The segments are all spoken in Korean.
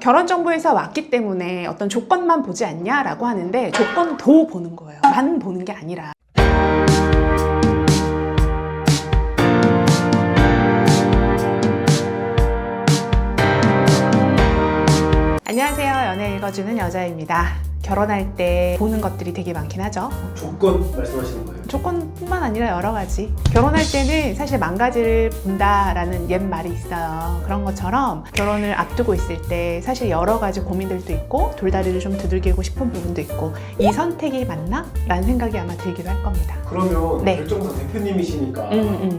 결혼정보회사 왔기 때문에 어떤 조건만 보지 않냐라고 하는데 조건도 보는 거예요. 만 보는 게 아니라. 안녕하세요. 연애 읽어주는 여자입니다. 결혼할 때 보는 것들이 되게 많긴 하죠. 조건 말씀하시는 거예요? 조건뿐만 아니라 여러 가지. 결혼할 때는 사실 만 가지를 본다라는 옛 말이 있어요. 그런 것처럼 결혼을 앞두고 있을 때 사실 여러 가지 고민들도 있고 돌다리를 좀 두들기고 싶은 부분도 있고 이 선택이 맞나? 라는 생각이 아마 들기도 할 겁니다. 그러면 네. 결정사 대표님이시니까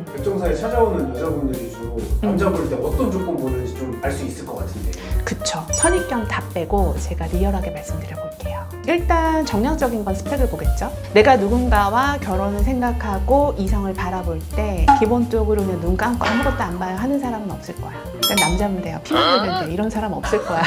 결정사에 찾아오는 여자분들이 주로 남자 볼 때 어떤 조건 보는지 좀 알 수 있을 것 같은데. 그쵸. 선입견 다 빼고 제가 리얼하게 말씀드려볼게요. 일단 정량적인 건 스펙을 보겠죠. 내가 누군가와 결혼을 생각하고 이성을 바라볼 때 기본적으로 그냥 눈 감고 아무것도 안 봐요 하는 사람은 없을 거야. 그냥 남자면 돼요. 피만 흘면 돼. 이런 사람 없을 거야.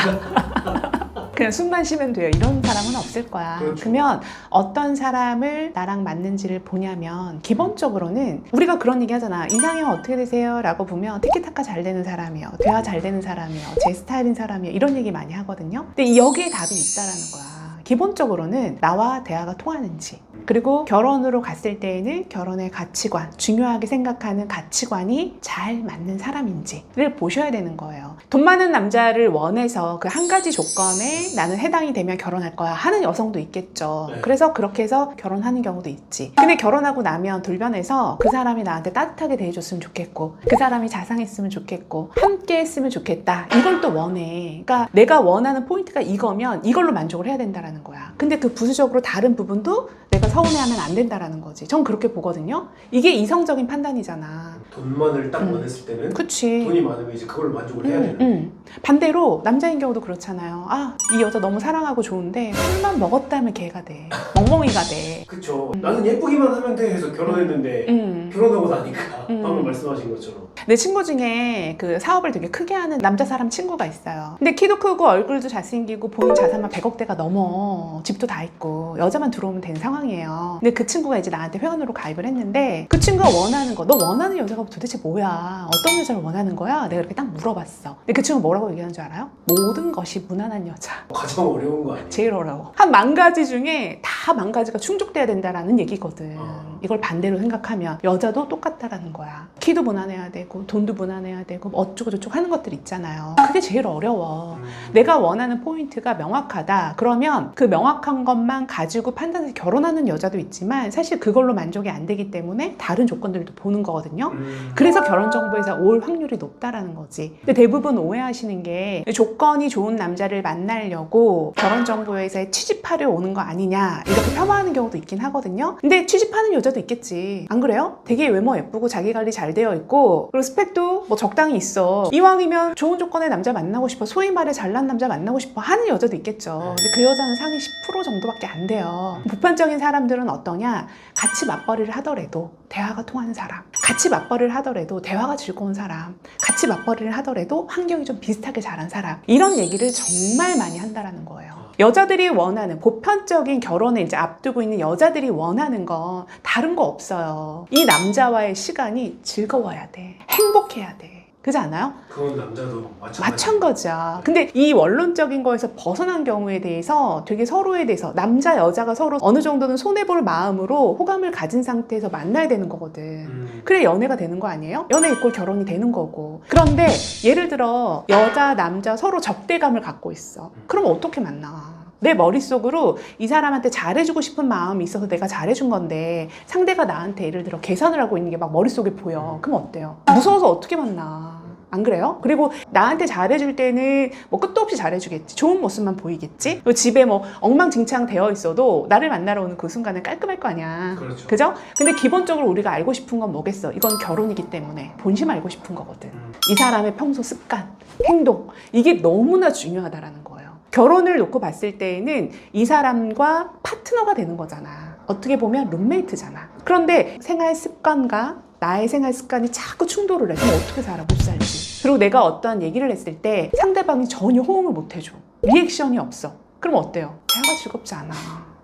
그냥 숨만 쉬면 돼요. 이런 사람은 없을 거야. 그렇죠. 그러면 어떤 사람을 나랑 맞는지를 보냐면 기본적으로는 우리가 그런 얘기 하잖아. 이상형 어떻게 되세요? 라고 보면 티키타카 잘 되는 사람이요. 대화 잘 되는 사람이요. 제 스타일인 사람이요. 이런 얘기 많이 하거든요. 근데 여기에 답이 있다라는 거야. 기본적으로는 나와 대화가 통하는지, 그리고 결혼으로 갔을 때에는 결혼의 가치관, 중요하게 생각하는 가치관이 잘 맞는 사람인지를 보셔야 되는 거예요. 돈 많은 남자를 원해서 그 한 가지 조건에 나는 해당이 되면 결혼할 거야 하는 여성도 있겠죠. 네. 그래서 그렇게 해서 결혼하는 경우도 있지. 근데 결혼하고 나면 돌변해서 그 사람이 나한테 따뜻하게 대해줬으면 좋겠고, 그 사람이 자상했으면 좋겠고, 함께 했으면 좋겠다. 이걸 또 원해. 그러니까 내가 원하는 포인트가 이거면 이걸로 만족을 해야 된다는 거야. 근데 그 부수적으로 다른 부분도 내가 서운해하면 안 된다라는 거지. 전 그렇게 보거든요. 이게 이성적인 판단이잖아. 돈만을 딱 원했을 때는 그치. 돈이 많으면 이제 그걸 만족을 해야 되는. 반대로 남자인 경우도 그렇잖아요. 아, 이 여자 너무 사랑하고 좋은데 술만 먹었다면 걔가 돼. 멍멍이가 돼. 그쵸. 나는 예쁘기만 하면 돼 해서 결혼했는데 결혼하고 나니까 방금 말씀하신 것처럼. 내 친구 중에 그 사업을 되게 크게 하는 남자 사람 친구가 있어요. 근데 키도 크고 얼굴도 잘생기고 본인 자산만 100억대가 넘어. 집도 다 있고 여자만 들어오면 되는 상황이에요. 근데 그 친구가 이제 나한테 회원으로 가입을 했는데 그 친구가 원하는 거, 너 원하는 여자가 도대체 뭐야? 어떤 여자를 원하는 거야? 내가 이렇게 딱 물어봤어. 근데 그 친구가 뭐라고 얘기하는 줄 알아요? 모든 것이 무난한 여자. 가장 어려운 거 아니에요? 제일 어려워. 한 10,000가지 중에 다 10,000가지가 충족돼야 된다라는 얘기거든. 이걸 반대로 생각하면 여자도 똑같다라는 거야. 키도 무난해야 되고 돈도 무난해야 되고 어쩌고 저쩌고 하는 것들 있잖아요. 그게 제일 어려워. 내가 원하는 포인트가 명확하다. 그러면 그 명확한 것만 가지고 판단해서 결혼하는 여자도 있지만 사실 그걸로 만족이 안 되기 때문에 다른 조건들도 보는 거거든요. 그래서 결혼정보에서 올 확률이 높다라는 거지. 근데 대부분 오해하시는 게 조건이 좋은 남자를 만나려고 결혼정보회사에 취직하려 오는 거 아니냐 이렇게 폄하하는 경우도 있긴 하거든요. 근데 취직하는 여자도 있겠지. 안 그래요? 되게 외모 예쁘고 자기 관리 잘 되어 있고 그리고 스펙도 뭐 적당히 있어. 이왕이면 좋은 조건의 남자 만나고 싶어. 소위 말해 잘난 남자 만나고 싶어 하는 여자도 있겠죠. 근데 그 여자는 상위 10% 정도밖에 안 돼요. 보편적인 사람들은 어떠냐? 같이 맞벌이를 하더라도 대화가 통하는 사람, 같이 맞벌이를 하더라도 대화가 즐거운 사람, 같이 맞벌이를 하더라도 환경이 좀 비슷하게 자란 사람, 이런 얘기를 정말 많이 한다라는 거예요. 여자들이 원하는 보편적인 결혼을 이제 앞두고 있는 여자들이 원하는 건 다른 거 없어요. 이 남자와의 시간이 즐거워야 돼. 행복해야 돼. 그렇지 않아요? 그건 남자도 마찬가지야. 근데 이 원론적인 거에서 벗어난 경우에 대해서 되게 서로에 대해서 남자 여자가 서로 어느 정도는 손해볼 마음으로 호감을 가진 상태에서 만나야 되는 거거든. 그래 연애가 되는 거 아니에요? 연애 이꼴 결혼이 되는 거고. 그런데 예를 들어 여자 남자 서로 적대감을 갖고 있어. 그럼 어떻게 만나? 내 머릿속으로 이 사람한테 잘해주고 싶은 마음이 있어서 내가 잘해준 건데 상대가 나한테 예를 들어 계산을 하고 있는 게 막 머릿속에 보여. 그럼 어때요? 무서워서 어떻게 만나? 안 그래요? 그리고 나한테 잘해줄 때는 뭐 끝도 없이 잘해주겠지. 좋은 모습만 보이겠지. 그리고 집에 뭐 엉망진창 되어 있어도 나를 만나러 오는 그 순간은 깔끔할 거 아니야. 그렇죠. 그죠? 근데 기본적으로 우리가 알고 싶은 건 뭐겠어? 이건 결혼이기 때문에 본심 알고 싶은 거거든. 이 사람의 평소 습관, 행동, 이게 너무나 중요하다라는 거예요. 결혼을 놓고 봤을 때에는 이 사람과 파트너가 되는 거잖아. 어떻게 보면 룸메이트잖아. 그런데 생활 습관과 나의 생활 습관이 자꾸 충돌을 해. 그럼 어떻게 살아? 못 살지. 그리고 내가 어떠한 얘기를 했을 때 상대방이 전혀 호응을 못 해줘. 리액션이 없어. 그럼 어때요? 대화가 즐겁지 않아.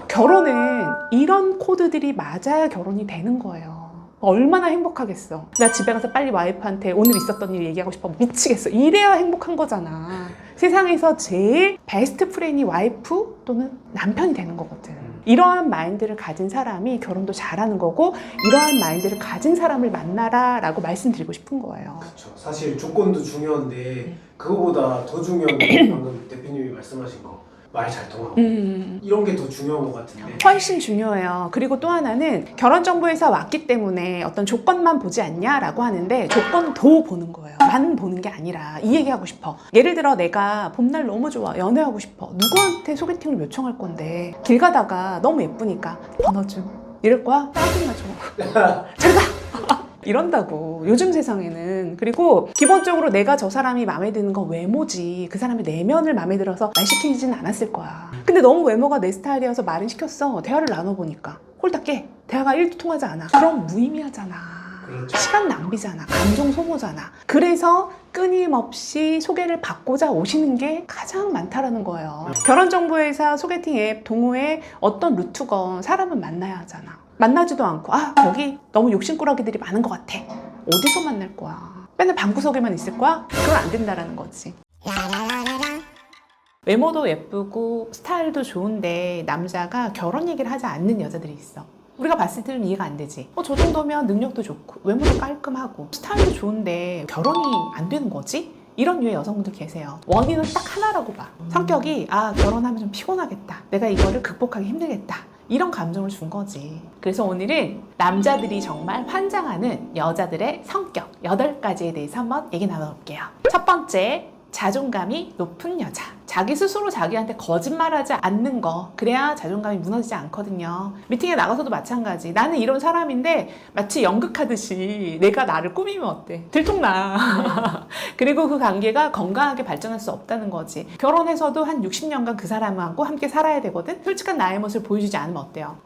결혼은 이런 코드들이 맞아야 결혼이 되는 거예요. 얼마나 행복하겠어. 나 집에 가서 빨리 와이프한테 오늘 있었던 일 얘기하고 싶어. 미치겠어. 이래야 행복한 거잖아. 세상에서 제일 베스트 프렌이 와이프 또는 남편이 되는 거거든. 이러한 마인드를 가진 사람이 결혼도 잘하는 거고, 이러한 마인드를 가진 사람을 만나라 라고 말씀드리고 싶은 거예요. 그렇죠. 사실 조건도 중요한데 그거보다 더 중요한 게 방금 대표님이 말씀하신 거, 말 잘 통하고 이런 게 더 중요한 것 같은데. 훨씬 중요해요. 그리고 또 하나는 결혼정보회사 왔기 때문에 어떤 조건만 보지 않냐라고 하는데, 조건도 보는 거예요. 만 보는 게 아니라. 이 얘기하고 싶어. 예를 들어 내가 봄날 너무 좋아, 연애하고 싶어. 누구한테 소개팅을 요청할 건데 길 가다가 너무 예쁘니까 번호 좀 이럴 거야? 짜증나죠. 제가 이런다고, 요즘 세상에는. 그리고 기본적으로 내가 저 사람이 마음에 드는 건 외모지, 그 사람의 내면을 마음에 들어서 말 시키지는 않았을 거야. 근데 너무 외모가 내 스타일이어서 말은 시켰어. 대화를 나눠보니까 홀딱 깨. 대화가 1도 통하지 않아. 그럼 무의미하잖아. 그렇죠. 시간 낭비잖아. 감정 소모잖아. 그래서 끊임없이 소개를 받고자 오시는 게 가장 많다라는 거예요. 결혼정보회사, 소개팅 앱, 동호회 어떤 루트건 사람은 만나야 하잖아. 만나지도 않고, 아, 여기 너무 욕심꾸러기들이 많은 것 같아. 어디서 만날 거야? 맨날 방구석에만 있을 거야? 그건 안 된다라는 거지. 외모도 예쁘고 스타일도 좋은데 남자가 결혼 얘기를 하지 않는 여자들이 있어. 우리가 봤을 때는 이해가 안 되지. 저 정도면 능력도 좋고 외모도 깔끔하고 스타일도 좋은데 결혼이 안 되는 거지? 이런 류의 여성분들 계세요. 원인은 딱 하나라고 봐. 성격이, 아, 결혼하면 좀 피곤하겠다. 내가 이거를 극복하기 힘들겠다. 이런 감정을 준 거지. 그래서 오늘은 남자들이 정말 환장하는 여자들의 성격 8가지에 대해서 한번 얘기 나눠볼게요. 첫 번째, 자존감이 높은 여자. 자기 스스로 자기한테 거짓말하지 않는 거, 그래야 자존감이 무너지지 않거든요. 미팅에 나가서도 마찬가지. 나는 이런 사람인데 마치 연극하듯이 내가 나를 꾸미면 어때? 들통나. 그리고 그 관계가 건강하게 발전할 수 없다는 거지. 결혼해서도 한 60년간 그 사람하고 함께 살아야 되거든. 솔직한 나의 모습을 보여주지 않으면 어때요?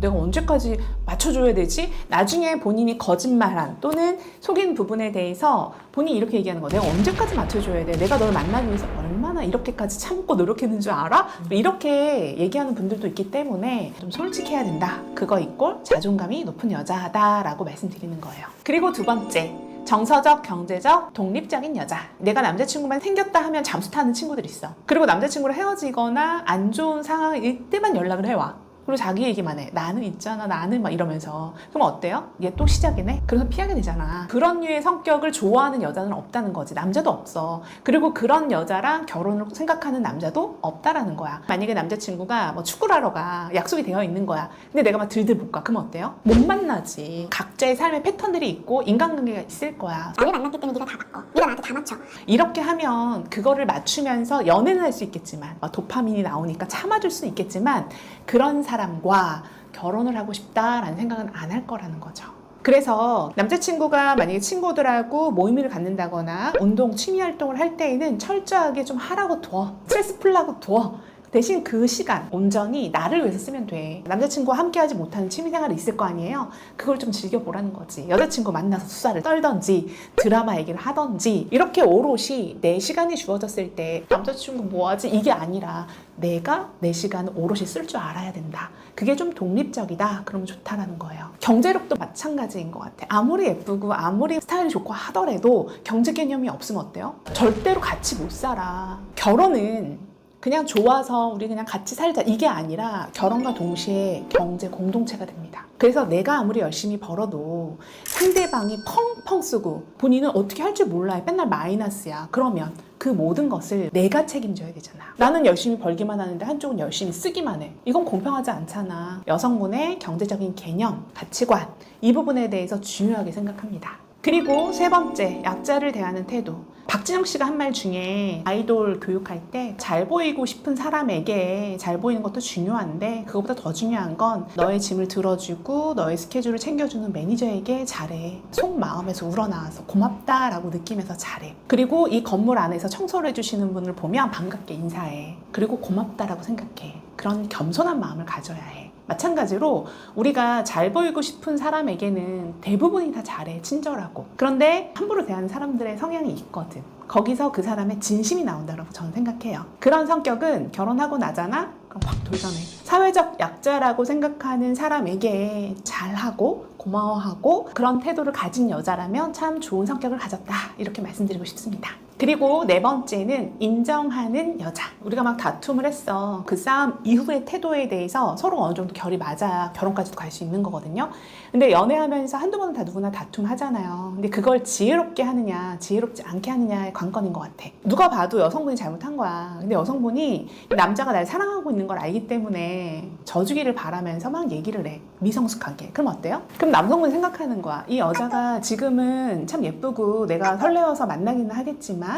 내가 언제까지 맞춰줘야 되지? 나중에 본인이 거짓말한 또는 속인 부분에 대해서 본인이 이렇게 얘기하는 거, 내가 언제까지 맞춰줘야 돼? 내가 널 만나기 위해서 얼마나 이렇게까지 참고 노력했는 줄 알아? 이렇게 얘기하는 분들도 있기 때문에 좀 솔직해야 된다. 그거 이꼴 자존감이 높은 여자다라고 말씀드리는 거예요. 그리고 두 번째, 정서적, 경제적, 독립적인 여자. 내가 남자친구만 생겼다 하면 잠수 타는 친구들 있어. 그리고 남자친구랑 헤어지거나 안 좋은 상황일 때만 연락을 해와. 그리고 자기 얘기만 해. 나는 있잖아, 나는 막 이러면서. 그럼 어때요? 얘 또 시작이네? 그래서 피하게 되잖아. 그런 류의 성격을 좋아하는 여자는 없다는 거지. 남자도 없어. 그리고 그런 여자랑 결혼을 생각하는 남자도 없다라는 거야. 만약에 남자친구가 뭐 축구를 하러 가, 약속이 되어 있는 거야. 근데 내가 막 들들 못 가. 그럼 어때요? 못 만나지. 각자의 삶의 패턴들이 있고 인간관계가 있을 거야. 나를 만났기 때문에 네가 다 바꿔. 네가 나한테 다 맞춰. 이렇게 하면 그거를 맞추면서 연애는 할 수 있겠지만, 도파민이 나오니까 참아줄 수 있겠지만, 그런 사람과 결혼을 하고 싶다라는 생각은 안 할 거라는 거죠. 그래서 남자친구가 만약에 친구들하고 모임을 갖는다거나 운동, 취미 활동을 할 때에는 철저하게 좀 하라고 둬. 스트레스 풀라고 둬. 대신 그 시간 온전히 나를 위해서 쓰면 돼. 남자친구와 함께하지 못하는 취미생활이 있을 거 아니에요. 그걸 좀 즐겨보라는 거지. 여자친구 만나서 수다를 떨던지 드라마 얘기를 하던지, 이렇게 오롯이 내 시간이 주어졌을 때 남자친구 뭐하지? 이게 아니라 내가 내 시간을 오롯이 쓸 줄 알아야 된다. 그게 좀 독립적이다. 그러면 좋다라는 거예요. 경제력도 마찬가지인 것 같아. 아무리 예쁘고 아무리 스타일이 좋고 하더라도 경제 개념이 없으면 어때요? 절대로 같이 못 살아. 결혼은 그냥 좋아서 우리 그냥 같이 살자, 이게 아니라 결혼과 동시에 경제 공동체가 됩니다. 그래서 내가 아무리 열심히 벌어도 상대방이 펑펑 쓰고 본인은 어떻게 할 줄 몰라, 맨날 마이너스야. 그러면 그 모든 것을 내가 책임져야 되잖아. 나는 열심히 벌기만 하는데 한쪽은 열심히 쓰기만 해. 이건 공평하지 않잖아. 여성분의 경제적인 개념, 가치관, 이 부분에 대해서 중요하게 생각합니다. 그리고 세 번째, 약자를 대하는 태도. 박진영 씨가 한 말 중에 아이돌 교육할 때 잘 보이고 싶은 사람에게 잘 보이는 것도 중요한데 그것보다 더 중요한 건 너의 짐을 들어주고 너의 스케줄을 챙겨주는 매니저에게 잘해. 속마음에서 우러나와서 고맙다라고 느끼면서 잘해. 그리고 이 건물 안에서 청소를 해주시는 분을 보면 반갑게 인사해. 그리고 고맙다라고 생각해. 그런 겸손한 마음을 가져야 해. 마찬가지로 우리가 잘 보이고 싶은 사람에게는 대부분이 다 잘해, 친절하고. 그런데 함부로 대하는 사람들의 성향이 있거든. 거기서 그 사람의 진심이 나온다고 저는 생각해요. 그런 성격은 결혼하고 나잖아? 그럼 확 돌변해. 사회적 약자라고 생각하는 사람에게 잘하고 고마워하고 그런 태도를 가진 여자라면 참 좋은 성격을 가졌다, 이렇게 말씀드리고 싶습니다. 그리고 네 번째는 인정하는 여자. 우리가 막 다툼을 했어. 그 싸움 이후의 태도에 대해서 서로 어느 정도 결이 맞아야 결혼까지도 갈 수 있는 거거든요. 근데 연애하면서 한두 번은 다 누구나 다툼하잖아요. 근데 그걸 지혜롭게 하느냐 지혜롭지 않게 하느냐의 관건인 것 같아. 누가 봐도 여성분이 잘못한 거야. 근데 여성분이 남자가 날 사랑하고 있는 걸 알기 때문에 져주기를 바라면서 막 얘기를 해, 미성숙하게. 그럼 어때요? 그럼 남성분이 생각하는 거야. 이 여자가 지금은 참 예쁘고 내가 설레어서 만나기는 하겠지만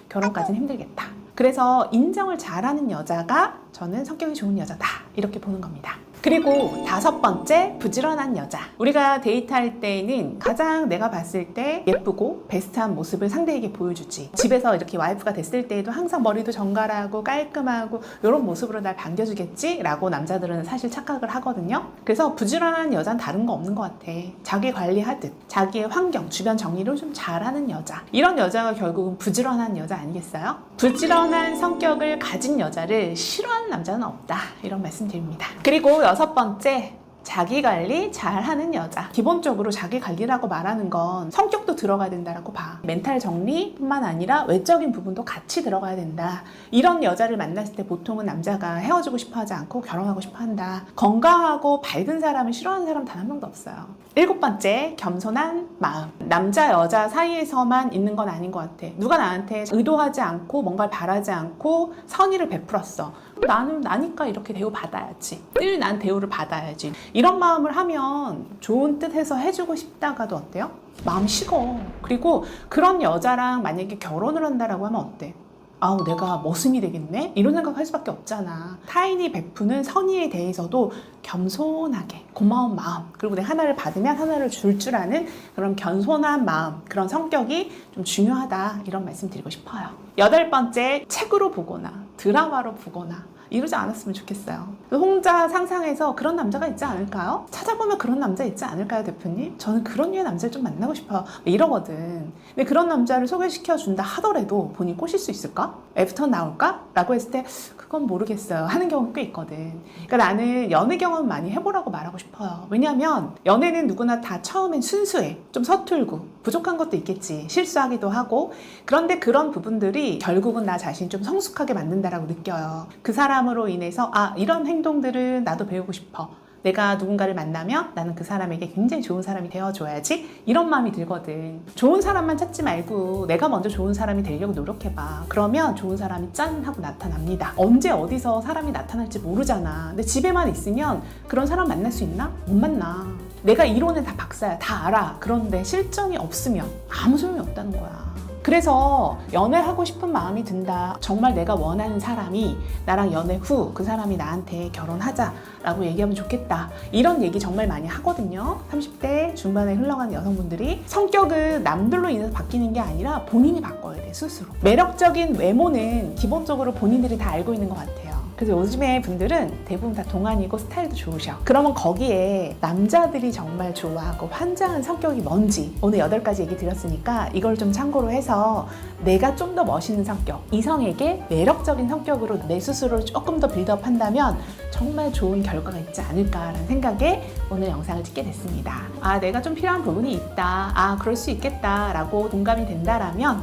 결혼까지는 힘들겠다. 그래서 인정을 잘하는 여자가 저는 성격이 좋은 여자다, 이렇게 보는 겁니다. 그리고 다섯 번째, 부지런한 여자. 우리가 데이트할 때는 가장 내가 봤을 때 예쁘고 베스트한 모습을 상대에게 보여주지. 집에서 이렇게 와이프가 됐을 때에도 항상 머리도 정갈하고 깔끔하고 이런 모습으로 날 반겨주겠지? 라고 남자들은 사실 착각을 하거든요. 그래서 부지런한 여자는 다른 거 없는 것 같아. 자기 관리하듯 자기의 환경, 주변 정리를 좀 잘하는 여자. 이런 여자가 결국은 부지런한 여자 아니겠어요? 부지런한 성격을 가진 여자를 싫어하는 남자는 없다, 이런 말씀 드립니다. 그리고 여섯 번째, 자기 관리 잘하는 여자. 기본적으로 자기 관리라고 말하는 건 성격도 들어가야 된다라고 봐. 멘탈 정리뿐만 아니라 외적인 부분도 같이 들어가야 된다. 이런 여자를 만났을 때 보통은 남자가 헤어지고 싶어 하지 않고 결혼하고 싶어 한다. 건강하고 밝은 사람을 싫어하는 사람 단 한 명도 없어요. 일곱 번째, 겸손한 마음. 남자 여자 사이에서만 있는 건 아닌 것 같아. 누가 나한테 의도하지 않고 뭔가를 바라지 않고 선의를 베풀었어. 나는 나니까 이렇게 대우받아야지. 늘 난 대우를 받아야지. 이런 마음을 하면 좋은 뜻 해서 해주고 싶다가도 어때요? 마음 식어. 그리고 그런 여자랑 만약에 결혼을 한다라고 하면 어때? 아우, 내가 머슴이 되겠네? 이런 생각할 수밖에 없잖아. 타인이 베푸는 선의에 대해서도 겸손하게, 고마운 마음, 그리고 내가 하나를 받으면 하나를 줄 줄 아는 그런 겸손한 마음, 그런 성격이 좀 중요하다, 이런 말씀 드리고 싶어요. 여덟 번째, 책으로 보거나 드라마로 보거나 이러지 않았으면 좋겠어요. 혼자 상상해서 그런 남자가 있지 않을까요? 찾아보면 그런 남자 있지 않을까요, 대표님? 저는 그런 류의 남자를 좀 만나고 싶어요, 이러거든. 근데 그런 남자를 소개시켜준다 하더라도 본인이 꼬실 수 있을까? 애프터 나올까? 라고 했을 때 그건 모르겠어요 하는 경우가 꽤 있거든. 그러니까 나는 연애 경험 많이 해보라고 말하고 싶어요. 왜냐하면 연애는 누구나 다 처음엔 순수해. 좀 서툴고 부족한 것도 있겠지. 실수하기도 하고. 그런데 그런 부분들이 결국은 나 자신 좀 성숙하게 만든다라고 느껴요. 그 사람으로 인해서 이런 행동들은 나도 배우고 싶어. 내가 누군가를 만나면 나는 그 사람에게 굉장히 좋은 사람이 되어줘야지, 이런 마음이 들거든. 좋은 사람만 찾지 말고 내가 먼저 좋은 사람이 되려고 노력해봐. 그러면 좋은 사람이 짠 하고 나타납니다. 언제 어디서 사람이 나타날지 모르잖아. 근데 집에만 있으면 그런 사람 만날 수 있나? 못 만나. 내가 이론은 다 박사야, 다 알아. 그런데 실정이 없으면 아무 소용이 없다는 거야. 그래서 연애하고 싶은 마음이 든다. 정말 내가 원하는 사람이 나랑 연애 후 그 사람이 나한테 결혼하자라고 얘기하면 좋겠다. 이런 얘기 정말 많이 하거든요. 30대 중반에 흘러가는 여성분들이. 성격은 남들로 인해서 바뀌는 게 아니라 본인이 바꿔야 돼, 스스로. 매력적인 외모는 기본적으로 본인들이 다 알고 있는 것 같아요. 그래서 요즘에 분들은 대부분 다 동안이고 스타일도 좋으셔. 그러면 거기에 남자들이 정말 좋아하고 환장한 성격이 뭔지 오늘 8가지 얘기 드렸으니까 이걸 좀 참고로 해서 내가 좀 더 멋있는 성격, 이성에게 매력적인 성격으로 내 스스로를 조금 더 빌드업 한다면 정말 좋은 결과가 있지 않을까라는 생각에 오늘 영상을 찍게 됐습니다. 내가 좀 필요한 부분이 있다. 그럴 수 있겠다 라고 동감이 된다라면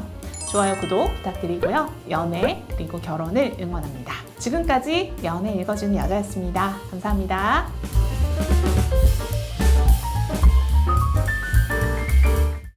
좋아요, 구독 부탁드리고요. 연애 그리고 결혼을 응원합니다. 지금까지 연애 읽어주는 여자였습니다. 감사합니다.